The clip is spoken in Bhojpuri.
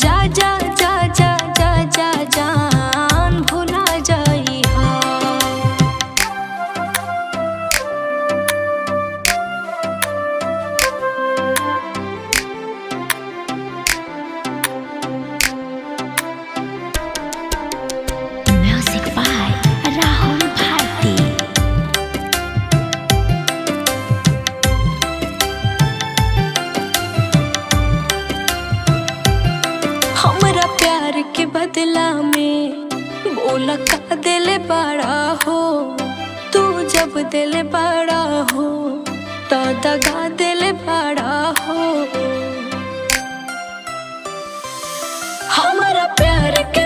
जा जा जा जा जा जा जान भुला जाई हा। म्यूजिक बाय राहुल भारती। हमरा प्यार के बदला में बोला का दिल बड़ा हो, तू जब दिल बड़ा हो तो दगा दिल बड़ा हो।